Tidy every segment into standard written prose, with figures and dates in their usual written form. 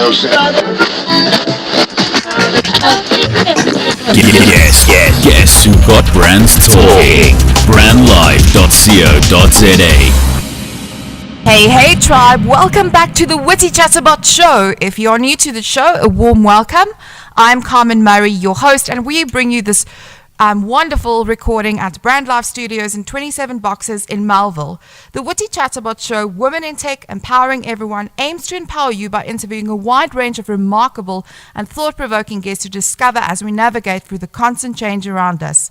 Guess who got brands talking? Brandlife.co.za. Hey tribe, welcome back to the WITEE Chatterbots show. If you're new to the show, a warm welcome. I'm Carmen Murray, your host, and we bring you this wonderful recording at Brand Life Studios in 27 Boxes in Melville. The WITEE Chatterbots show, Women in Tech, Empowering Everyone, aims to empower you by interviewing a wide range of remarkable and thought-provoking guests to discover as we navigate through the constant change around us.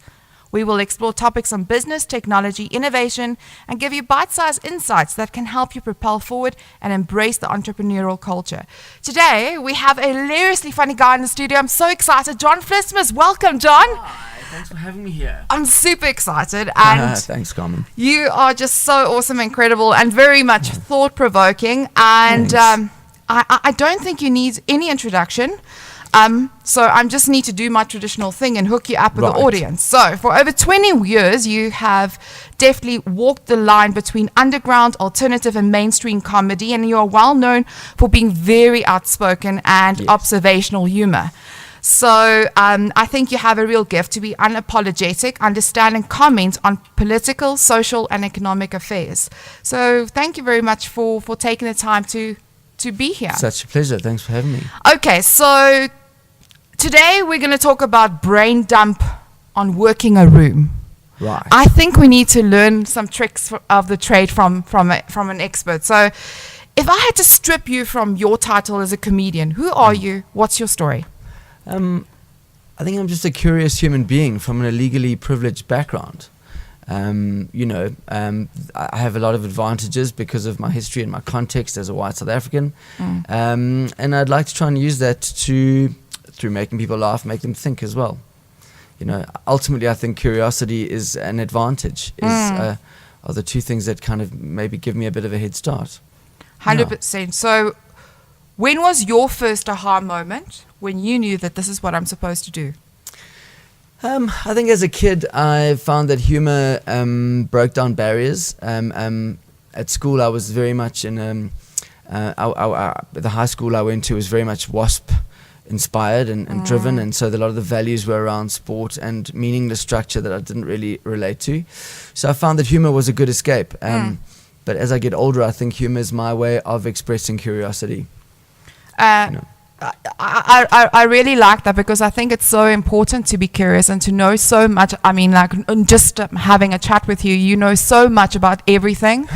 We will explore topics on business, technology, innovation, and give you bite-sized insights that can help you propel forward and embrace the entrepreneurial culture. Today, we have a hilariously funny guy in the studio. I'm so excited. John Vlismas. Welcome, John. Hi, thanks for having me here. I'm super excited. And thanks, Carmen. you are just so awesome, incredible, and very much thought-provoking. And I don't think you need any introduction. So I just need to do my traditional thing and hook you up with the audience. So for over 20 years, you have definitely walked the line between underground, alternative, and mainstream comedy, and you are well known for being very outspoken and observational humor. So I think you have a real gift to be unapologetic, understand and comment on political, social, and economic affairs. So thank you very much for taking the time to be here. Such a pleasure. Thanks for having me. Okay, so today we're going to talk about brain dump on working a room. Right. I think we need to learn some tricks of the trade from an expert. So if I had to strip you from your title as a comedian, who are you? What's your story? I think I'm just a curious human being from an illegally privileged background. I have a lot of advantages because of my history and my context as a white South African. And I'd like to try and use that through making people laugh, make them think as well. You know, ultimately, I think curiosity is an advantage, are the two things that kind of maybe give me a bit of a head start. 100%. Yeah. So when was your first aha moment when you knew that this is what I'm supposed to do? I think as a kid, I found that humor broke down barriers. At school, I was very much in the high school I went to was very much WASP inspired and driven, and so a lot of the values were around sport and meaningless structure that I didn't really relate to. So I found that humor was a good escape. But as I get older, I think humor is my way of expressing curiosity. I really like that because I think it's so important to be curious and to know so much. I mean, like just having a chat with you, you know so much about everything,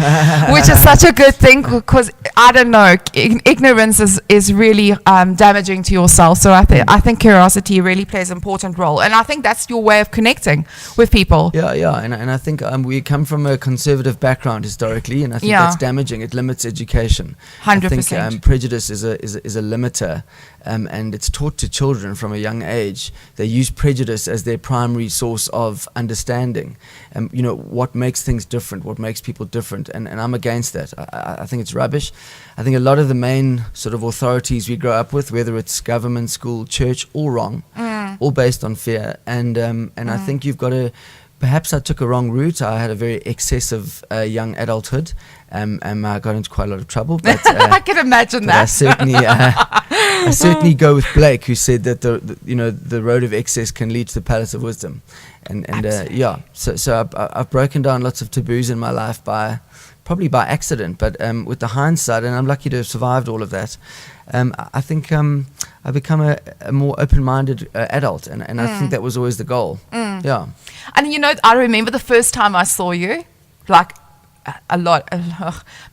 which is such a good thing because I don't know, ignorance is really damaging to yourself. So I think curiosity really plays an important role, and I think that's your way of connecting with people. Yeah, and I think we come from a conservative background historically, and I think that's damaging. It limits education. 100%. I think prejudice is a limiter. And it's taught to children from a young age. They use prejudice as their primary source of understanding. What makes things different, what makes people different, and I'm against that. I think it's rubbish. I think a lot of the main sort of authorities we grow up with, whether it's government, school, church, all wrong, all based on fear. And I think you've got to. Perhaps I took a wrong route. I had a very excessive young adulthood, and I got into quite a lot of trouble. But, I can imagine that. I certainly go with Blake, who said that the road of excess can lead to the palace of wisdom, and So I've broken down lots of taboos in my life probably by accident, but with the hindsight, and I'm lucky to have survived all of that. I think I've become a more open-minded adult, and I think that was always the goal. Yeah. And I remember the first time I saw you, like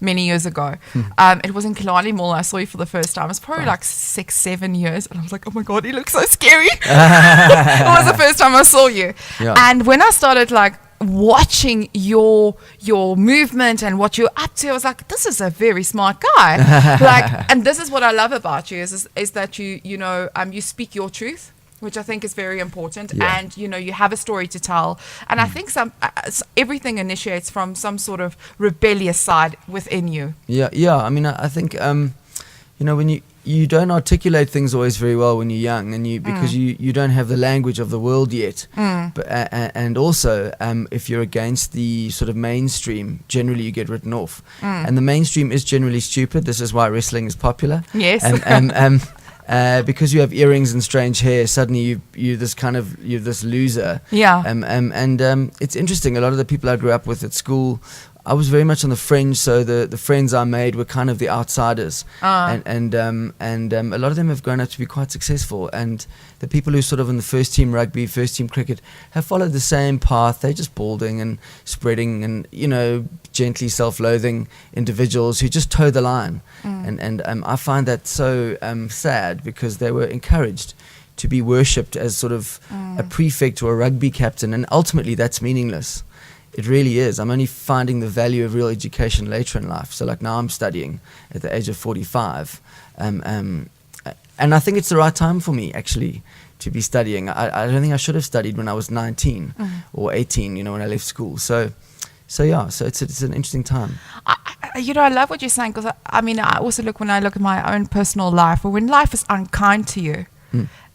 many years ago. It was in Killarney Mall. I saw you for the first time. It was probably like 6-7 years, and I was like, oh my god, he looks so scary. It was the first time I saw you. Yeah. And when I started like watching your movement and what you're up to, I was like, this is a very smart guy. And this is what I love about you is that you speak your truth, which I think is very important, and you have a story to tell, and I think everything initiates from some sort of rebellious side within you. Yeah. I mean, I think when you don't articulate things always very well when you're young, and because you don't have the language of the world yet. But and also, if you're against the sort of mainstream, generally you get written off. And the mainstream is generally stupid. This is why wrestling is popular. Yes. Because you have earrings and strange hair, suddenly you're this loser. Yeah. And it's interesting. A lot of the people I grew up with at school, I was very much on the fringe, so the friends I made were kind of the outsiders, and a lot of them have grown up to be quite successful. And the people who sort of in the first team rugby, first team cricket, have followed the same path. They're just balding and spreading, and gently self-loathing individuals who just toe the line. And I find that so sad, because they were encouraged to be worshipped as sort of a prefect or a rugby captain, and ultimately that's meaningless. It really is. I'm only finding the value of real education later in life. So like now I'm studying at the age of 45. And I think it's the right time for me actually to be studying. I don't think I should have studied when I was 19 or 18, when I left school. So it's an interesting time. I love what you're saying, because I also when I look at my own personal life, or when life is unkind to you,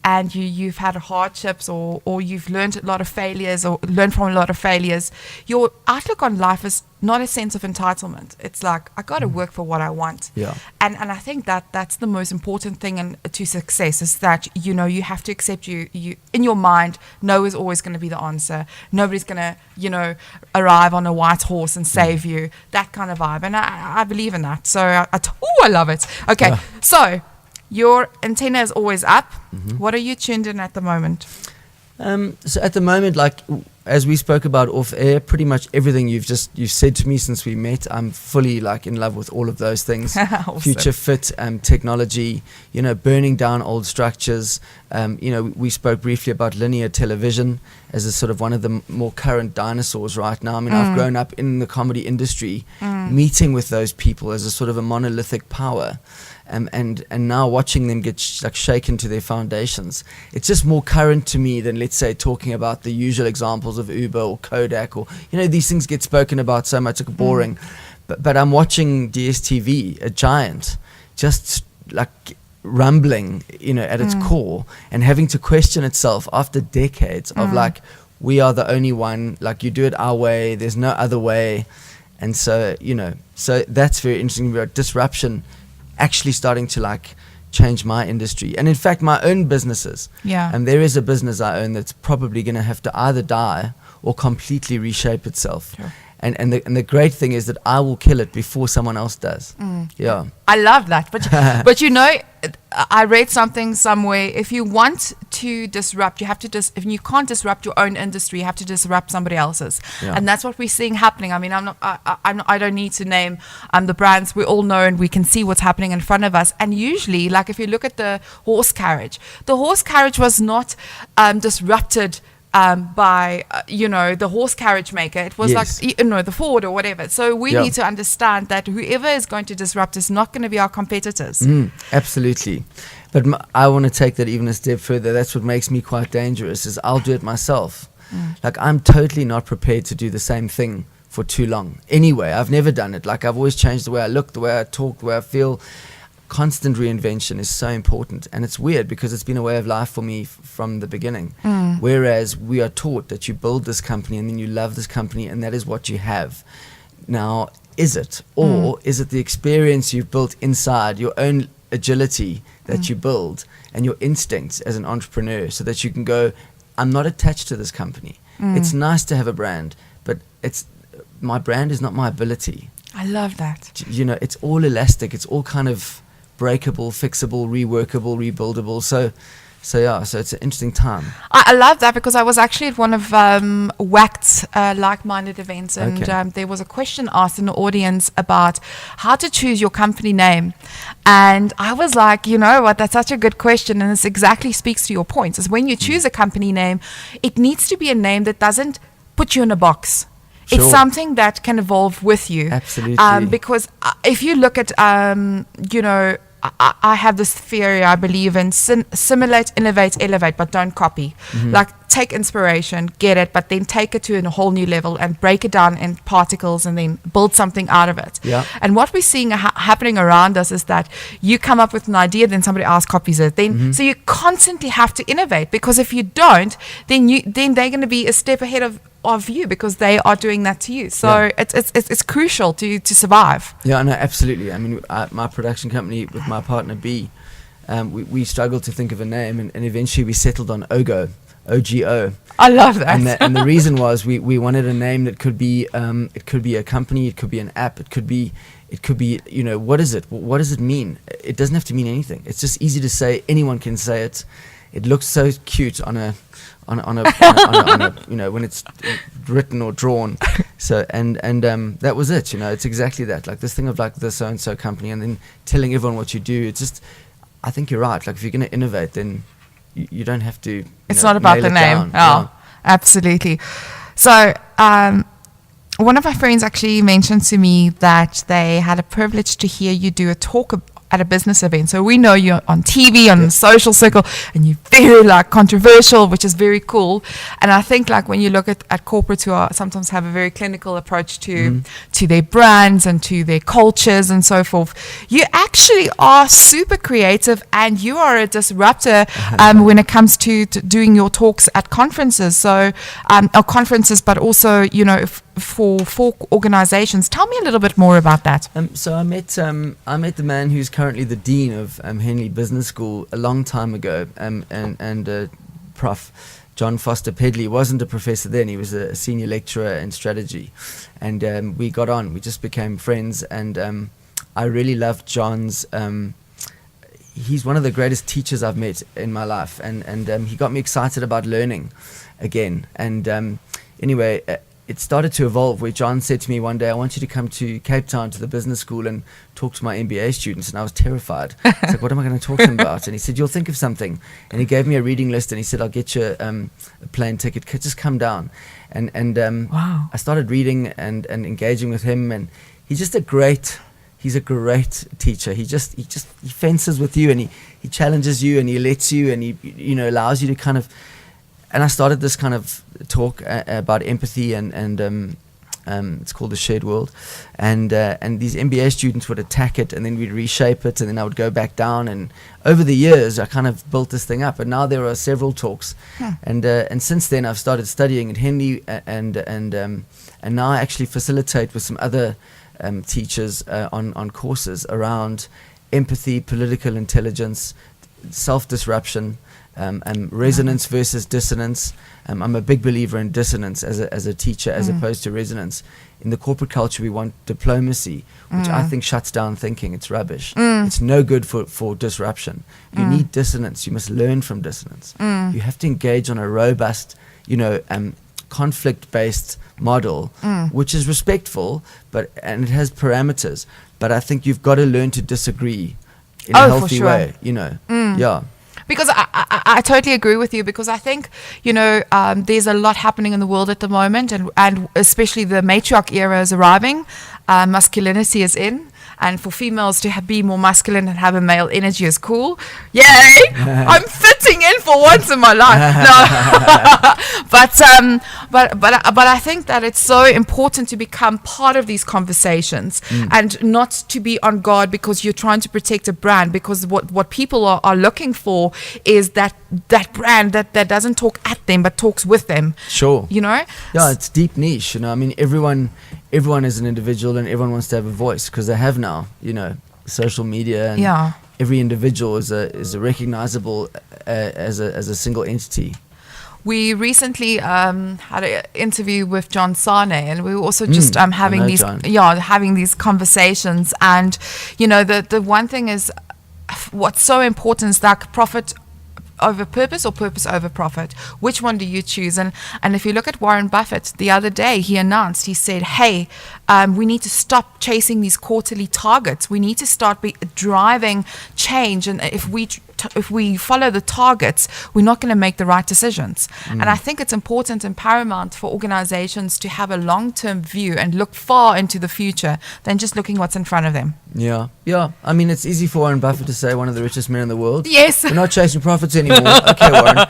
and you've had hardships, or you've learned a lot of failures, or learned from a lot of failures, your outlook on life is not a sense of entitlement. It's like, I got to work for what I want. Yeah. And I think that's the most important thing to success, is that, you have to accept you in your mind, no is always going to be the answer. Nobody's going to, arrive on a white horse and save you, that kind of vibe. And I believe in that. So I love it. Okay. Yeah. So your antenna is always up. What are you tuned in at the moment? So at the moment, like as we spoke about off air, pretty much everything you've said to me since we met, I'm fully like in love with all of those things. Awesome. Future fit, technology, burning down old structures. We spoke briefly about linear television as a sort of one of the more current dinosaurs right now. I've grown up in the comedy industry, meeting with those people as a sort of a monolithic power. And now watching them get shaken to their foundations, it's just more current to me than, let's say, talking about the usual examples of Uber or Kodak, or these things get spoken about so much, like boring. But I'm watching DSTV, a giant, just like rumbling, at its core, and having to question itself after decades of like, we are the only one, like you do it our way, there's no other way. And so so that's very interesting about disruption actually starting to like change my industry, and in fact my own businesses. And there is a business I own that's probably going to have to either die or completely reshape itself. Sure. And the great thing is that I will kill it before someone else does. Yeah, I love that. But I read something somewhere. If you want to disrupt, you have to if you can't disrupt your own industry, you have to disrupt somebody else's. And that's what we're seeing happening. I don't need to name the brands. We all know, and we can see what's happening in front of us. And usually, like if you look at the horse carriage was not disrupted by the horse carriage maker. It was Yes. like the Ford or whatever. So we need to understand that whoever is going to disrupt is not going to be our competitors. Absolutely. But I want to take that even a step further. That's what makes me quite dangerous, is I'll do it myself. Like I'm totally not prepared to do the same thing for too long. Anyway, I've never done it. Like I've always changed the way I look, the way I talk, the way I feel. Constant reinvention is so important, and it's weird because it's been a way of life for me from the beginning. Whereas we are taught that you build this company and then you love this company and that is what you have. Now, is it? Or is it the experience you've built inside, your own agility that you build, and your instincts as an entrepreneur, so that you can go, I'm not attached to this company. It's nice to have a brand, but my brand is not my ability. I love that. It's all elastic. It's all kind of breakable, fixable, reworkable, rebuildable. So it's an interesting time. I love that, because I was actually at one of WACT's like-minded events, and there was a question asked in the audience about how to choose your company name. And I was like, you know what, that's such a good question, and this exactly speaks to your points, is when you choose a company name, it needs to be a name that doesn't put you in a box. Sure. It's something that can evolve with you. Absolutely. Because if you look at, I have this theory, I believe in, simulate, innovate, elevate, but don't copy. Like take inspiration, get it, but then take it to a whole new level and break it down in particles and then build something out of it. Yeah. And what we're seeing happening around us is that you come up with an idea, then somebody else copies it. Then so you constantly have to innovate, because if you don't, then they're going to be a step ahead of you, because they are doing that to you. So it's crucial to survive. Yeah, no, absolutely. I mean, my production company with my partner B, we struggled to think of a name, and eventually we settled on OGO. OGO. I love that. And the reason was we wanted a name that could be it could be a company, it could be an app, it could be you know, what is it? What does it mean? It doesn't have to mean anything. It's just easy to say. Anyone can say it. It looks so cute on a you know, when it's written or drawn. So and that was it. You know, it's exactly that. Like this thing of like the so and so company, and then telling everyone what you do. It's just, I think you're right. Like if you're going to innovate, then you don't have to. It's not about the name. Absolutely. So one of my friends actually mentioned to me that they had a privilege to hear you do a talk at a business event. So we know you're on TV, on the social circle, and you're very like controversial, which is very cool. And I think like when you look at corporates who are sometimes have a very clinical approach to their brands and to their cultures and so forth, you actually are super creative, and you are a disruptor when it comes to doing your talks at conferences. So or conferences, but also, you know, for organizations. Tell me a little bit more about that. So I met the man who's currently the dean of Henley Business School a long time ago, and Prof. John Foster Pedley wasn't a professor then. He was a senior lecturer in strategy, and we got on. We just became friends, and I really loved John's. He's one of the greatest teachers I've met in my life, and he got me excited about learning again. And anyway, it started to evolve where John said to me one day, I want you to come to Cape Town to the business school and talk to my MBA students. And I was terrified. I was like, what am I going to talk to them about? And he said, you'll think of something. And he gave me a reading list, and he said, I'll get you a plane ticket. Just come down. And wow. I started reading and engaging with him. And he's a great teacher. He fences with you, and he challenges you, and he lets you, and he, you know, allows you to kind of. And I started this kind of talk about empathy, and it's called The Shared World, and these MBA students would attack it, and then we'd reshape it, and then I would go back down. And over the years, I kind of built this thing up, and now there are several talks, and since then I've started studying at Henley, and now I actually facilitate with some other teachers on courses around empathy, political intelligence, self-disruption. Resonance versus dissonance. I'm a big believer in dissonance as a teacher, as opposed to resonance. In the corporate culture, we want diplomacy, which I think shuts down thinking. It's rubbish. It's no good for disruption. You need dissonance. You must learn from dissonance. You have to engage on a robust, you know, conflict-based model, which is respectful, and it has parameters. But I think you've got to learn to disagree in a healthy way. You know, yeah. Because I totally agree with you, because I think, you know, there's a lot happening in the world at the moment, and especially the matriarch era is arriving. Masculinity is in, and for females to be more masculine and have a male energy is cool. Yay! I'm fitting in for once in my life. No, but I think that it's so important to become part of these conversations and not to be on guard because you're trying to protect a brand. Because what people are looking for is that brand that doesn't talk at them but talks with them. Sure. You know. Yeah, it's deep niche. You know, I mean, everyone is an individual, and everyone wants to have a voice because they have now, you know, social media, and every individual is recognizable as a single entity. We recently had an interview with John Sane, and we were also just having these conversations. And you know, the one thing is, what's so important is that profit over purpose or purpose over profit. Which one do you choose? And if you look at Warren Buffett, the other day he said, hey, we need to stop chasing these quarterly targets. We need to start driving change. And if we follow the targets, we're not going to make the right decisions. And I think it's important and paramount for organizations to have a long-term view and look far into the future than just looking what's in front of them. Yeah. I mean, it's easy for Warren Buffett to say one of the richest men in the world. Yes. We're not chasing profits anymore. Okay, Warren.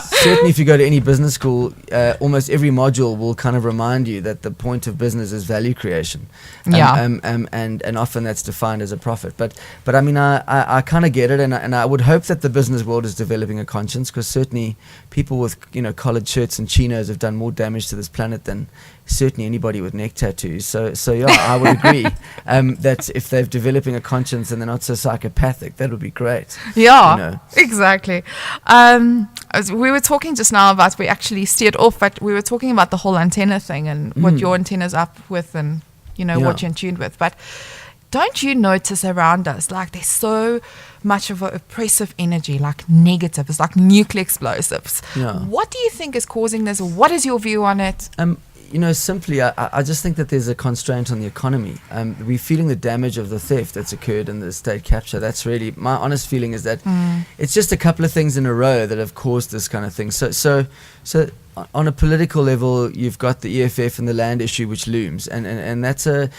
Certainly, if you go to any business school, almost every module will kind of remind you that the point of business is value creation. And often that's defined as a profit. But I mean, I kind of get it, and I would hope that the business world is developing a conscience, because certainly people with collared shirts and chinos have done more damage to this planet than certainly anybody with neck tattoos. So yeah, I would agree that if they're developing a conscience and they're not so psychopathic, that would be great. Yeah, exactly. We were talking just now about, we actually steered off, but we were talking about the whole antenna thing and what your antenna's up with and, what you're in tune with. But don't you notice around us, like there's so much of an oppressive energy, like negative, it's like nuclear explosives. Yeah. What do you think is causing this? What is your view on it? Simply, I just think that there's a constraint on the economy. We're feeling the damage of the theft that's occurred in the state capture. That's really, my honest feeling is that it's just a couple of things in a row that have caused this kind of thing. So on a political level, you've got the EFF and the land issue, which looms, and that's a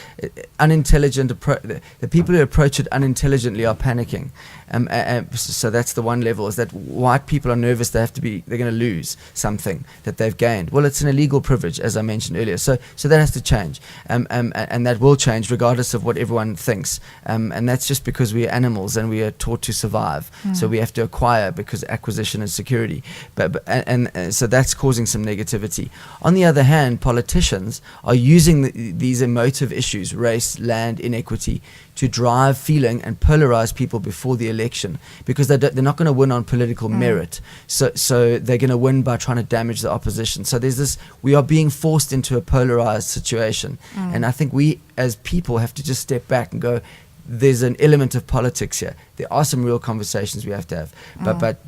unintelligent approach. The people who approach it unintelligently are panicking. So that's the one level, is that white people are nervous they're going to lose something that they've gained. Well, it's an illegal privilege, as I mentioned earlier. So that has to change, and that will change regardless of what everyone thinks. And that's just because we are animals and we are taught to survive. So we have to acquire, because acquisition is security. So that's causing some negativity. On the other hand, politicians are using these emotive issues, race, land, inequity, to drive feeling and polarize people before the election, because they're not going to win on political merit. So they're going to win by trying to damage the opposition. So there's this, we are being forced into a polarized situation. And I think we as people have to just step back and go, there's an element of politics here. There are some real conversations we have to have,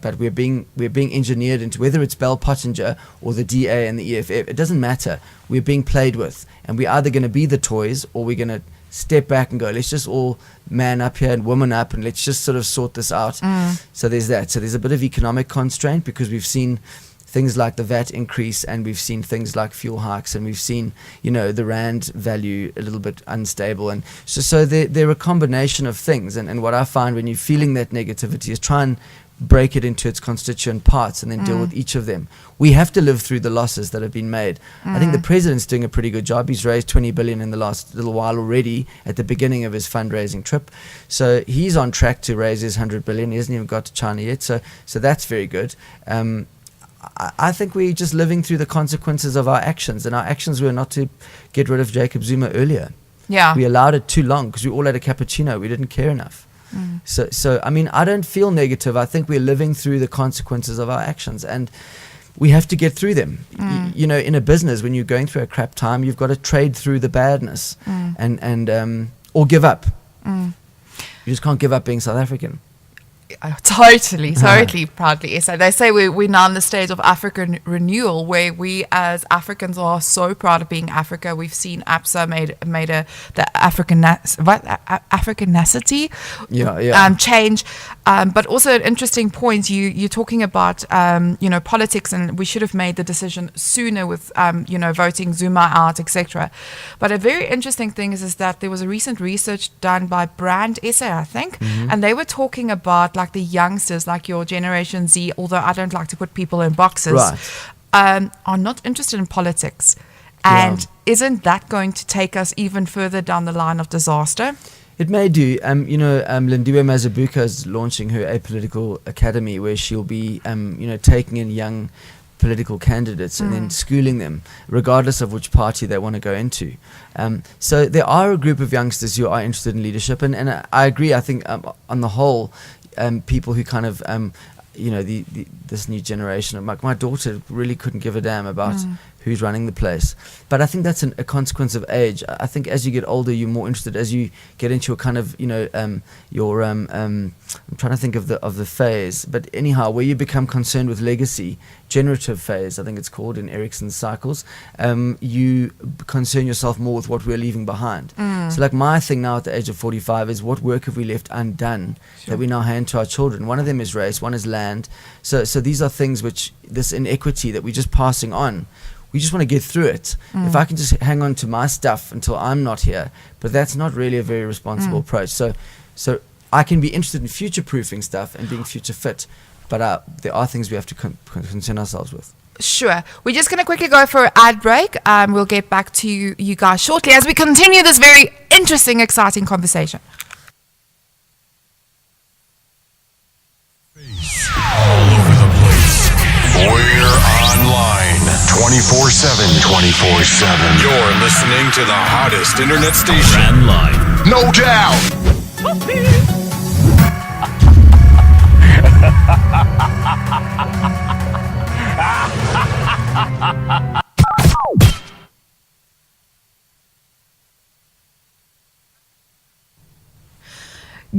but we're being engineered into, whether it's Bell Pottinger or the DA and the EFF, it doesn't matter. We're being played with, and we're either going to be the toys, or we're going to step back and go, let's just all man up here and woman up, and let's just sort of sort this out. So there's that. So there's a bit of economic constraint, because we've seen things like the VAT increase, and we've seen things like fuel hikes, and we've seen, the rand value a little bit unstable. And so they're a combination of things. And what I find when you're feeling that negativity is try and break it into its constituent parts and then deal with each of them. We have to live through the losses that have been made. I think the president's doing a pretty good job. He's raised 20 billion in the last little while already at the beginning of his fundraising trip. So he's on track to raise his 100 billion. He hasn't even got to China yet. So that's very good. I think we're just living through the consequences of our actions, and our actions were not to get rid of Jacob Zuma earlier. Yeah. We allowed it too long because we all had a cappuccino. We didn't care enough. So I mean, I don't feel negative. I think we're living through the consequences of our actions, and we have to get through them. In a business, when you're going through a crap time, you've got to trade through the badness and or give up. You just can't give up being South African. Totally proudly. So they say we're now in the stage of African renewal, where we as Africans are so proud of being Africa. We've seen APSA made the Africanacity change, but also an interesting point. You're talking about politics, and we should have made the decision sooner with voting Zuma out, etc. But a very interesting thing is that there was a recent research done by Brand SA, I think, and they were talking about like the youngsters, like your Generation Z, although I don't like to put people in boxes, are not interested in politics. And isn't that going to take us even further down the line of disaster? It may do. Lindiwe Mazibuka is launching her apolitical academy, where she'll be, taking in young political candidates and then schooling them, regardless of which party they want to go into. So there are a group of youngsters who are interested in leadership, and I agree. I think on the whole, people who kind of this new generation, my daughter really couldn't give a damn about who's running the place. But I think that's a consequence of age. I think as you get older, you're more interested. As you get into a kind of, I'm trying to think of the phase. But anyhow, where you become concerned with legacy, generative phase, I think it's called in Erickson's cycles, you concern yourself more with what we're leaving behind. So like my thing now at the age of 45 is, what work have we left undone that we now hand to our children? One of them is race, one is land. So these are things which, this inequity that we're just passing on, we just want to get through it. If I can just hang on to my stuff until I'm not here, but that's not really a very responsible approach. So I can be interested in future-proofing stuff and being future-fit, but there are things we have to concern ourselves with. Sure. We're just going to quickly go for an ad break. We'll get back to you guys shortly as we continue this very interesting, exciting conversation. All over the place. We're online 24/7. 24/7. You're listening to the hottest internet station. And live. No doubt.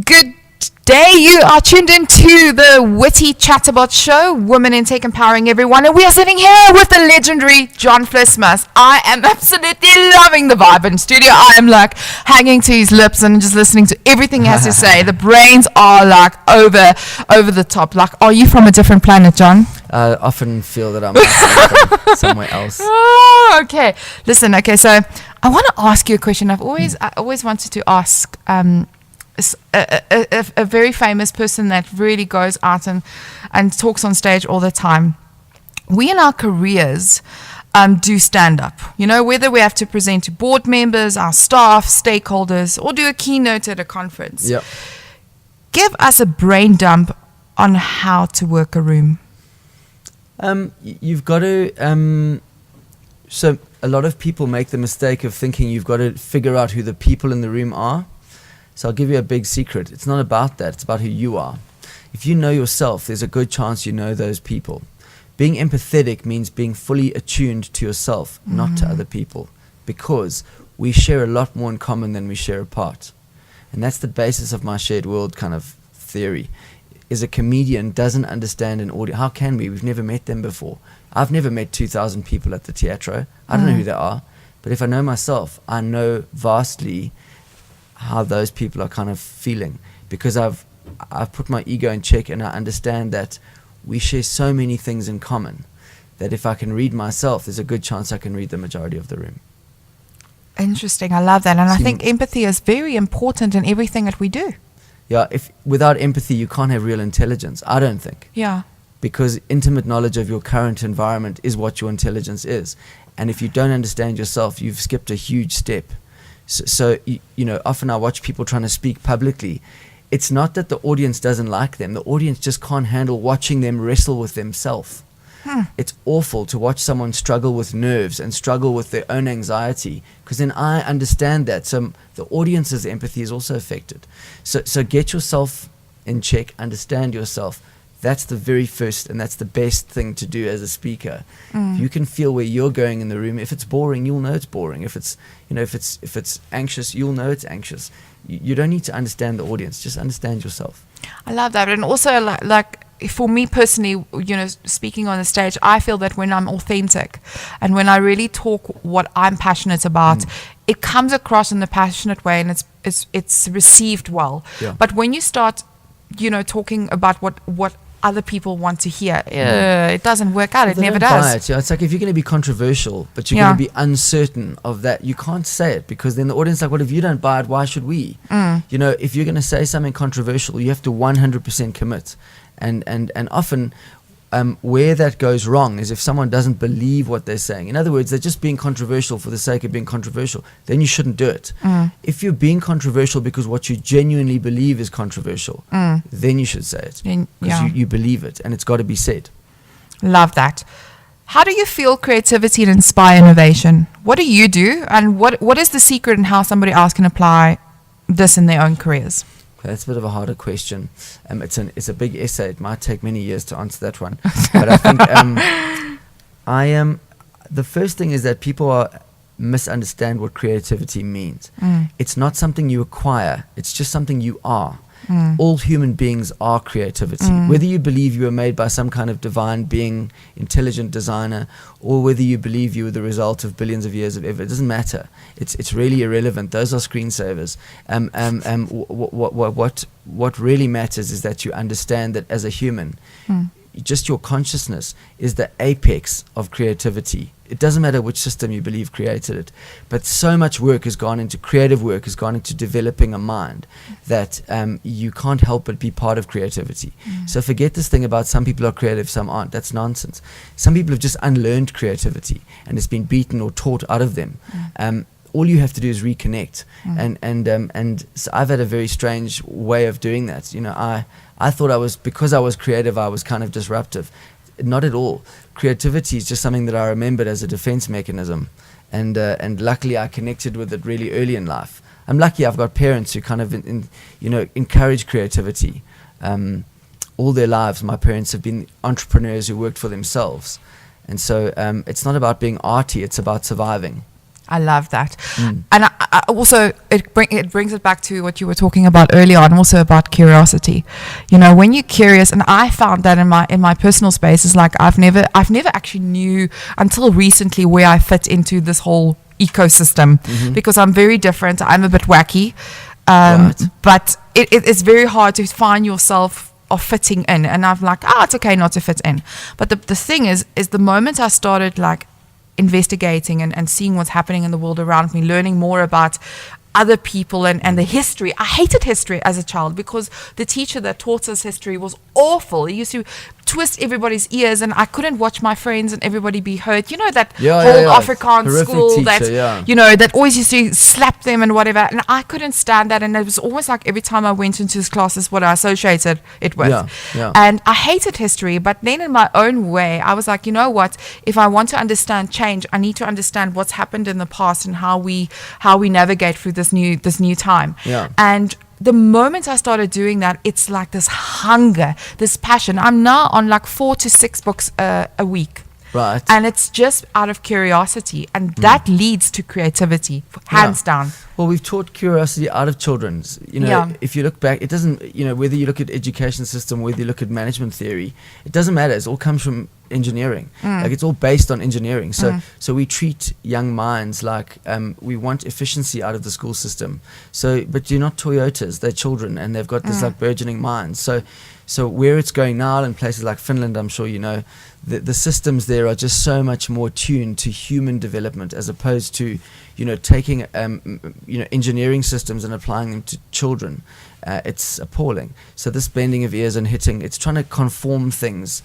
Good day. You are tuned into the WITEE Chatterbots show, Women in Tech Empowering Everyone, and we are sitting here with the legendary John Vlismas. I am absolutely loving the vibe in studio. I am like hanging to his lips and just listening to everything he has to say. The brains are like over the top. Like, are you from a different planet, John? I often feel that I'm from somewhere else. Oh, okay. Listen, okay, so I want to ask you a question. I always wanted to ask a very famous person that really goes out and talks on stage all the time. We in our careers do stand up, whether we have to present to board members, our staff, stakeholders, or do a keynote at a conference. Yep. Give us a brain dump on how to work a room. You've got to so a lot of people make the mistake of thinking you've got to figure out who the people in the room are. So I'll give you a big secret. It's not about that. It's about who you are. If you know yourself, there's a good chance you know those people. Being empathetic means being fully attuned to yourself, not to other people, because we share a lot more in common than we share apart. And that's the basis of my shared world kind of theory. Is a comedian doesn't understand an audience. How can we? We've never met them before. I've never met 2,000 people at the teatro. I don't know who they are. But if I know myself, I know vastly how those people are kind of feeling, because I've put my ego in check, and I understand that we share so many things in common that if I can read myself, there's a good chance I can read the majority of the room. Interesting. I love that. And I think empathy is very important in everything that we do. Yeah, if without empathy you can't have real intelligence, I don't think. Yeah. Because intimate knowledge of your current environment is what your intelligence is. And if you don't understand yourself, you've skipped a huge step. So often I watch people trying to speak publicly. It's not that the audience doesn't like them. The audience just can't handle watching them wrestle with themselves. It's awful to watch someone struggle with nerves and struggle with their own anxiety, because then I understand that. So the audience's empathy is also affected. So get yourself in check, understand yourself. That's the very first, and that's the best thing to do as a speaker. You can feel where you're going in the room. If it's boring, you'll know it's boring. If it's if it's anxious, you'll know it's anxious. You don't need to understand the audience. Just understand yourself. I love that. And also, like for me personally, speaking on the stage, I feel that when I'm authentic and when I really talk what I'm passionate about, it comes across in a passionate way, and it's received well. Yeah. But when you start, talking about what other people want to hear, it doesn't work out. It never does. It's like if you're going to be controversial, but you're going to be uncertain of that, you can't say it, because then the audience is like, well, if you don't buy it, why should we? If you're going to say something controversial, you have to 100% commit. And often where that goes wrong is if someone doesn't believe what they're saying. In other words, they're just being controversial for the sake of being controversial. Then you shouldn't do it. If you're being controversial because what you genuinely believe is controversial, then you should say it, because you believe it, and it's got to be said. Love that. How do you feel creativity and inspire innovation? What do you do, and what is the secret in how somebody else can apply this in their own careers? That's a bit of a harder question. It's a big essay. It might take many years to answer that one. But I think the first thing is that people misunderstand what creativity means. It's not something you acquire. It's just something you are. All human beings are creativity. Whether you believe you were made by some kind of divine being, intelligent designer, or whether you believe you were the result of billions of years of effort, it doesn't matter. It's really irrelevant. Those are screensavers. What really matters is that you understand that as a human, just your consciousness is the apex of creativity. It doesn't matter which system you believe created it, but so much work has gone into creative work, has gone into developing a mind that you can't help but be part of creativity. So forget this thing about some people are creative, some aren't. That's nonsense. Some people have just unlearned creativity and it's been beaten or taught out of them. All you have to do is reconnect. And so I've had a very strange way of doing that. You know, I thought because I was creative, I was kind of disruptive. Not at all. Creativity is just something that I remembered as a defense mechanism, and luckily I connected with it really early in life. I'm lucky I've got parents who kind of encourage creativity. All their lives, my parents have been entrepreneurs who worked for themselves, and so it's not about being arty; it's about surviving. I love that. And I also, it brings it back to what you were talking about earlier on, also about curiosity. You know, when you're curious, and I found that in my personal space, is like I've never actually knew until recently where I fit into this whole ecosystem, because I'm very different. I'm a bit wacky, but it's very hard to find yourself of fitting in. And I'm like, it's okay not to fit in. But the thing is the moment I started like investigating and seeing what's happening in the world around me, learning more about other people and the history. I hated history as a child because the teacher that taught us history was awful. He used to twist everybody's ears and I couldn't watch my friends and everybody be hurt. You know that whole Afrikaans horrific school teacher, that you know that always used to slap them and whatever, and I couldn't stand that, and it was almost like every time I went into his class is what I associated it with. And I hated history, but then in my own way I was like, you know what, if I want to understand change, I need to understand what's happened in the past and how we navigate through this new time. And the moment I started doing that, it's like this hunger, this passion. I'm now on like 4 to 6 books a week. Right. And it's just out of curiosity. And that leads to creativity, hands down. Well, we've taught curiosity out of children. You know, if you look back, it doesn't, you know, whether you look at education system, whether you look at management theory, it doesn't matter. It all comes from engineering. Like it's all based on engineering. So we treat young minds like we want efficiency out of the school system. So, but you're not Toyotas, they're children and they've got this like burgeoning mind. So where it's going now in places like Finland, I'm sure you know, the systems there are just so much more tuned to human development as opposed to, you know, taking engineering systems and applying them to children. It's appalling. So this bending of ears and hitting, it's trying to conform things.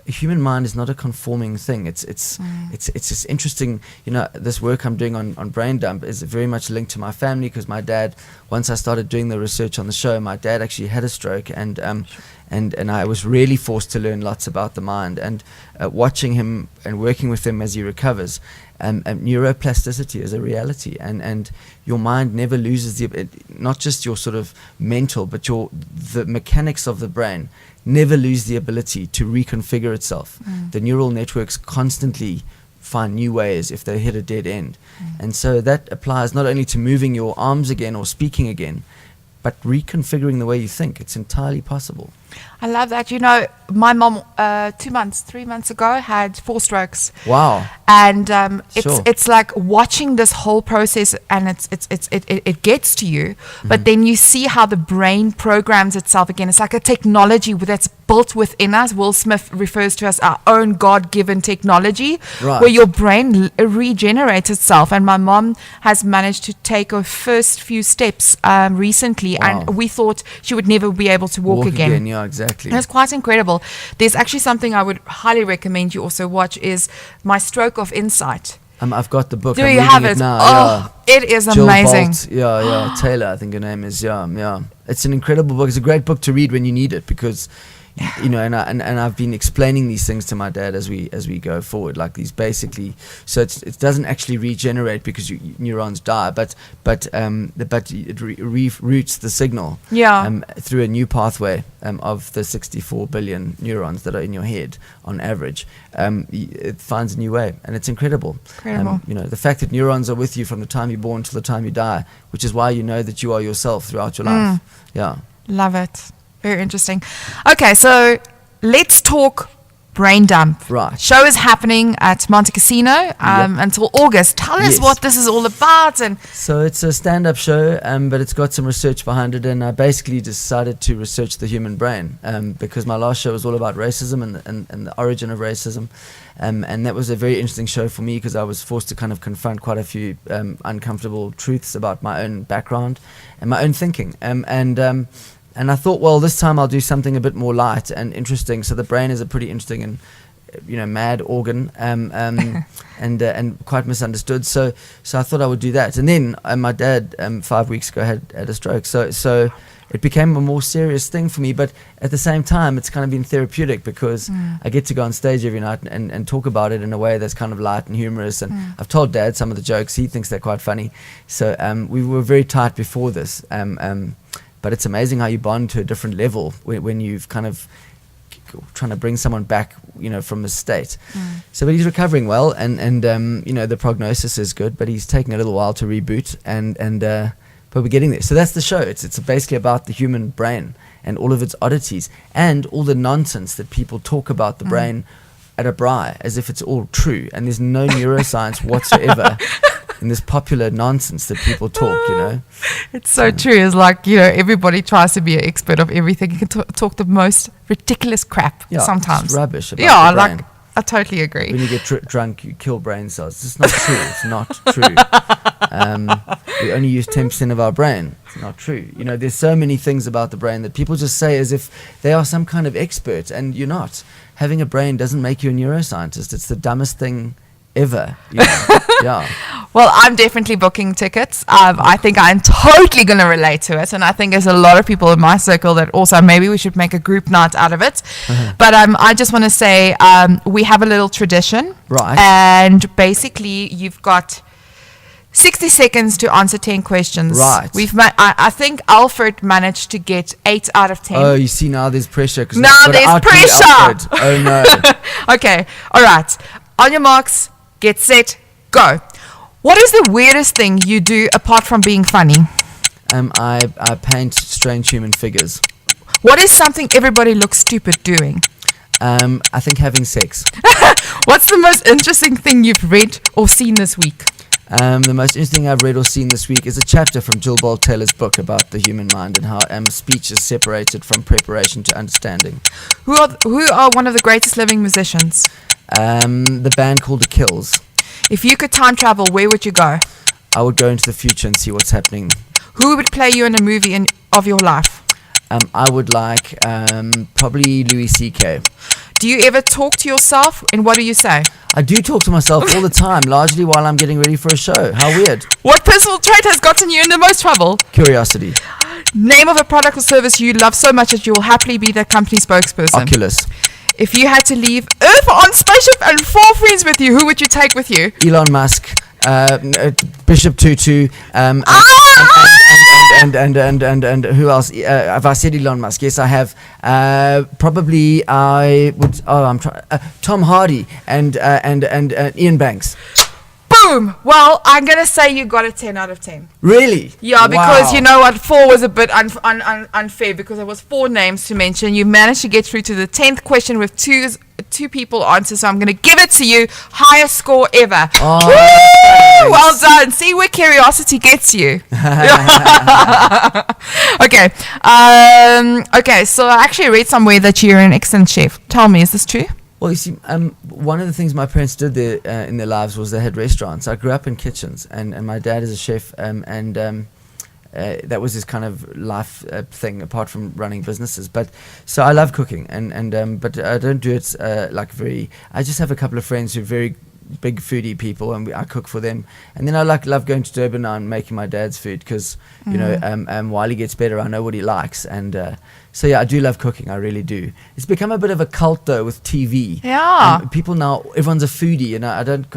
A human mind is not a conforming thing. It's this interesting, you know, this work I'm doing on brain dump is very much linked to my family because my dad, once I started doing the research on the show, my dad actually had a stroke and I was really forced to learn lots about the mind and watching him and working with him as he recovers. Neuroplasticity is a reality, and your mind never loses not just your sort of mental, but the mechanics of the brain never lose the ability to reconfigure itself. The neural networks constantly find new ways if they hit a dead end. And so that applies not only to moving your arms again or speaking again, but reconfiguring the way you think. It's entirely possible. I love that. You know, my mom 3 months ago had 4 strokes. Wow. And it's like watching this whole process, and it gets to you, but then you see how the brain programs itself again. It's like a technology that's built within us. Will Smith refers to as our own God-given technology, where your brain regenerates itself. And my mom has managed to take her first few steps recently, and we thought she would never be able to walk again. Yeah, exactly. And it's quite incredible. There's actually something I would highly recommend you also watch is My Stroke of Insight. I've got the book. Do I'm you have reading it? now. It is Jill amazing. Bolt. Taylor, I think her name is. It's an incredible book. It's a great book to read when you need it because, you know, and I've been explaining these things to my dad as we go forward, like these basically. So it doesn't actually regenerate because neurons die, but it reroutes the signal through a new pathway of the 64 billion neurons that are in your head on average. It finds a new way, and it's incredible. You know, the fact that neurons are with you from the time you're born till the time you die, which is why you know that you are yourself throughout your life. Love it. Very interesting. Okay, so let's talk Brain Dump. Right. Show is happening at Monte Casino until August. Tell us what this is all about. And so it's a stand-up show, but it's got some research behind it, and I basically decided to research the human brain because my last show was all about racism and the origin of racism, and that was a very interesting show for me because I was forced to kind of confront quite a few uncomfortable truths about my own background and my own thinking, and I thought, well, this time I'll do something a bit more light and interesting. So the brain is a pretty interesting and mad organ, and quite misunderstood. So I thought I would do that. And then my dad 5 weeks ago had a stroke. So it became a more serious thing for me. But at the same time, it's kind of been therapeutic because I get to go on stage every night and talk about it in a way that's kind of light and humorous. And I've told Dad some of the jokes. He thinks they're quite funny. So we were very tight before this. But it's amazing how you bond to a different level when you've kind of trying to bring someone back, from a state. So, but he's recovering well, and the prognosis is good, but he's taking a little while to reboot, but we're getting there. So that's the show. It's basically about the human brain and all of its oddities and all the nonsense that people talk about the brain at a braai as if it's all true, and there's no neuroscience whatsoever. And this popular nonsense that people talk, It's so true. It's like, everybody tries to be an expert of everything. You can talk the most ridiculous crap sometimes. It's rubbish about the brain. I totally agree. When you get drunk, you kill brain cells. It's not true. It's not true. We only use 10% of our brain. It's not true. There's so many things about the brain that people just say as if they are some kind of expert, and you're not. Having a brain doesn't make you a neuroscientist. It's the dumbest thing ever. Yeah. Well, I'm definitely booking tickets. I think I'm totally going to relate to it, and I think there's a lot of people in my circle that also maybe we should make a group night out of it. But I just want to say we have a little tradition, right? And basically, you've got 60 seconds to answer 10 questions. Right. I think Alfred managed to get 8 out of 10. Oh, you see, now there's pressure. Now there's pressure. Oh no. Okay. All right. On your marks, get set, go. What is the weirdest thing you do apart from being funny? I paint strange human figures. What is something everybody looks stupid doing? I think having sex. What's the most interesting thing you've read or seen this week? The most interesting thing I've read or seen this week is a chapter from Jill Bolte Taylor's book about the human mind and how speech is separated from preparation to understanding. Who are one of the greatest living musicians? The band called The Kills. If you could time travel, where would you go? I would go into the future and see what's happening. Who would play you in a movie of your life? I would like probably Louis C.K. Do you ever talk to yourself, and what do you say? I do talk to myself all the time, largely while I'm getting ready for a show. How weird. What personal trait has gotten you in the most trouble? Curiosity. Name of a product or service you love so much that you will happily be the company spokesperson. Oculus. If you had to leave Earth on spaceship and 4 friends with you, who would you take with you? Elon Musk, Bishop Tutu, and who else? Have I said Elon Musk? Yes, I have. Probably I would. Tom Hardy and Ian Banks. Boom! Well, I'm going to say you got a 10 out of 10. Really? Yeah, because wow. you know what? 4 was a bit unfair because there was 4 names to mention. You managed to get through to the 10th question with two people answer, so I'm going to give it to you. Highest score ever. Oh, woo! Well done. See where curiosity gets you. Okay. Okay, so I actually read somewhere that you're an excellent chef. Tell me, is this true? Well, you see, one of the things my parents did there in their lives was they had restaurants. I grew up in kitchens, and my dad is a chef, and that was his kind of life thing, apart from running businesses. But so I love cooking, but I don't do it I just have a couple of friends who are very big foodie people, and I cook for them. And then I love going to Durban now and making my dad's food because while he gets better, I know what he likes, and so yeah, I do love cooking. I really do. It's become a bit of a cult though with TV. Yeah. People now, everyone's a foodie, and I don't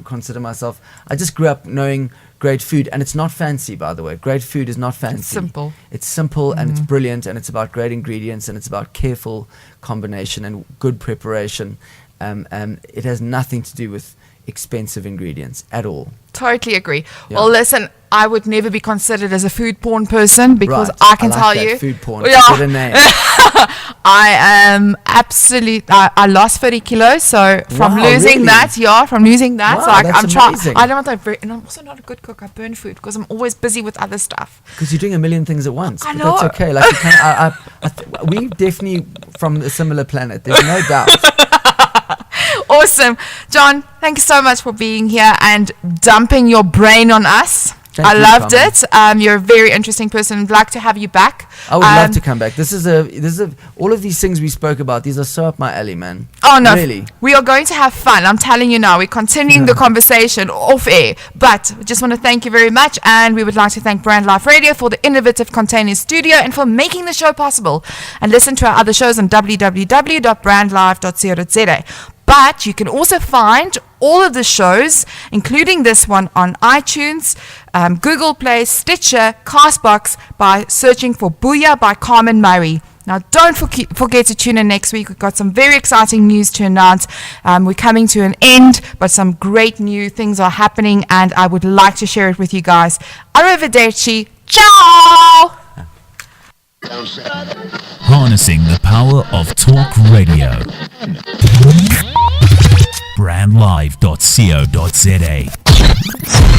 consider myself. I just grew up knowing great food, and it's not fancy, by the way. Great food is not fancy. It's simple. It's simple and it's brilliant, and it's about great ingredients, and it's about careful combination and good preparation. It has nothing to do with expensive ingredients at all. Totally agree. Yeah. Well, listen, I would never be considered as a food porn person because Right. I can like tell that, you. food porn. Yeah. Get a name. I am I lost 30 kilos. So from Wow, losing really? that, so Wow, like that's I'm trying. amazing. I don't want to, and I'm also not a good cook. I burn food because I'm always busy with other stuff. Because you're doing a million things at once. I But know. that's okay. Like you can, we definitely from a similar planet. There's no doubt. Awesome. John, thank you so much for being here and dumping your brain on us. Thank I you, loved Carmen. it. You're a very interesting person. I'd like to have you back. I would love to come back. This is all of these things we spoke about. These are so up my alley, man. Oh no, Really. we are going to have fun. I'm telling you now. We're continuing the conversation off air, but we just want to thank you very much, and we would like to thank Brand Life Radio for the innovative container studio and for making the show possible. And listen to our other shows on www.brandlife.co.za. But you can also find all of the shows, including this one, on iTunes, Google Play, Stitcher, Castbox, by searching for Booyah by Carmen Murray. Now, don't forget to tune in next week. We've got some very exciting news to announce. We're coming to an end, but some great new things are happening, and I would like to share it with you guys. Arrivederci. Ciao! Harnessing the power of talk radio. Brandlive.co.za